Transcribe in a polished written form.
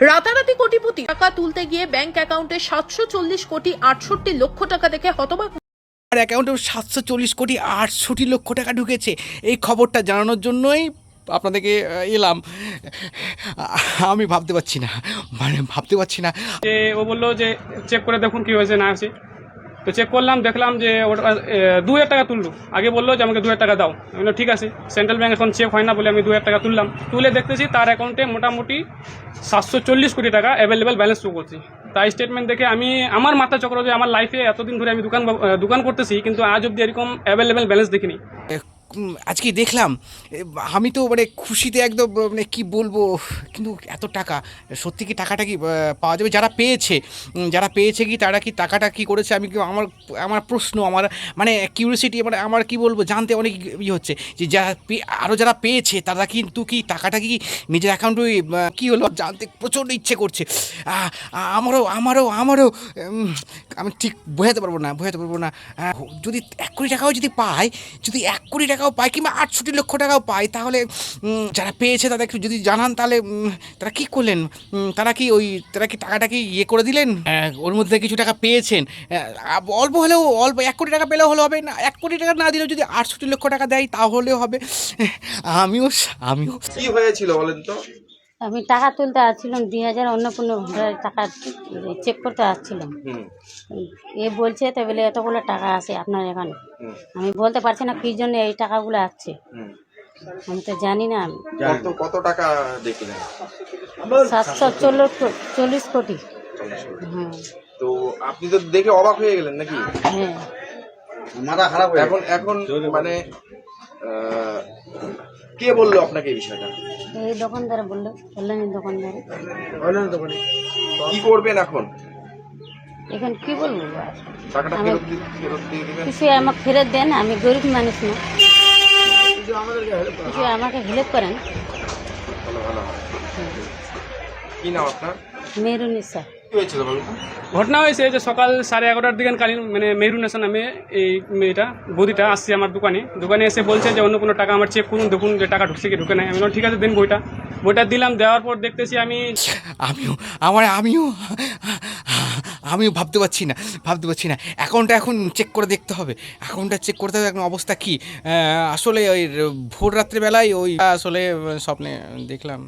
রাতারাতি কোটিপতি, টাকা তুলতে গিয়ে ব্যাংক অ্যাকাউন্টে 740 কোটি 68 লক্ষ টাকা দেখে হতবাক। আর অ্যাকাউন্টে 740 কোটি 68 লক্ষ টাকা ঢুকেছে। এই খবরটা জানানোর জন্যই আপনাদেরকে এলাম। আমি ভাবতে পারছি না, ভাবতে পারছি না। যে ও বললো যে চেক করে দেখুন কী হয়েছে না আছে। তো চেক করলাম, দেখলাম যে ওটা 2,000 টাকা তুললো। আগে বললো যে আমাকে 2,000 টাকা দাও। আমি বললাম ঠিক আছে, সেন্ট্রাল ব্যাংক এখন চেক হয় না বলে আমি 2,000 টাকা তুললাম। তুলে দেখতেছি তার অ্যাকাউন্টে মোটামুটি 740 কোটি টাকা অ্যাভেলেবেল ব্যালেন্স শো করছে। তাই স্টেটমেন্ট দেখে আমার মাথা চক্র যে আমার লাইফে এতদিন ধরে আমি দোকান করতেছি, কিন্তু আজ অব্দি এরকম অ্যাভেলেবেল ব্যালেন্স দেখিনি। আজকে দেখলাম, আমি তো মানে খুশিতে একদম, মানে কি বলবো, কিন্তু এত টাকা সত্যি কি টাকাটা কি পাওয়া যাবে? যারা পেয়েছে কি তারা কি টাকাটা কি করেছে? আমি আমার প্রশ্ন, আমার মানে কিউরিওসিটি, মানে আমার কি বলবো, জানতে অনেক হচ্ছে যে যারা পেয়েছে তারা কিন্তু কি টাকাটা কি নিজের অ্যাকাউন্টে কি হলো জানতে প্রচণ্ড ইচ্ছে করছে। আমারও আমি ঠিক বোঝাতে পারবো না। যদি 1 কোটি টাকাও যদি পায়, যদি 1 কোটি টাকাও পায় কিংবা 68 লক্ষ টাকাও পায়, তাহলে যারা পেয়েছে তাদের একটু যদি জানান, তাহলে তারা কি করলেন? তারা কি টাকাটা কি করে দিলেন? ওর মধ্যে কিছু টাকা পেয়েছেন, অল্প 1 কোটি টাকা পেলেও হবে না, 1 কোটি টাকা না দিলেও যদি 68 লক্ষ টাকা দেয় তাহলেও হবে। আমিও কি হয়েছিল বলেন তো? আমি টাকা তুলতে আসছিলাম 2049 টাকা চেক করতে আসছিলাম। এ বলছে তো বলে এতগুলো টাকা আছে আপনার এখানে। আমি বলতে পারছি না কী জন্য এই টাকাগুলো আসছে, আমি তো জানি না। আমি কত টাকা দেখলেন? 740 কোটি। হ্যাঁ তো আপনি তো দেখে অবাক হয়ে গেলেন নাকি? হ্যাঁ, মাথা খারাপ হয়ে এখন মানে কে বললো আপনাকে এই বিষয়টা? এই দোকানদার বললো, অনলাইনের দোকানদার। কি করবেন এখন? এখন কি বলবো, টাকাটা ফেরত দিয়ে দিবেন? কিছু আমাকে ফেরত দেন, আমি গরিব মানুষ না, কিছু আমাকে হেল্প করেন। ভালো হয়। কি নাম আপনার? মেহরুনিসা। কি হয়েছিল বলুন? ঘটনা হয়েছে যে সকাল 11:30 দিকে কালীন মানে মেহরুনেসা নামে এই মেয়েটা বৌদিটা আসছে আমার দোকানে এসে বলছে যে অন্য কোনো টাকা আমার চেক করুন, দেখুন যে টাকা ঢুকছে কি ঢুকে নাই। আমি বললাম ঠিক আছে দেন বইটা দিলাম। দেওয়ার পর দেখতেছি আমিও ভাবতে পারছি না। অ্যাকাউন্টটা এখন চেক করে দেখতে হবে, এখন অবস্থা কি। আসলে ওই ভোর রাত্রেবেলায় আসলে স্বপ্নে দেখলাম।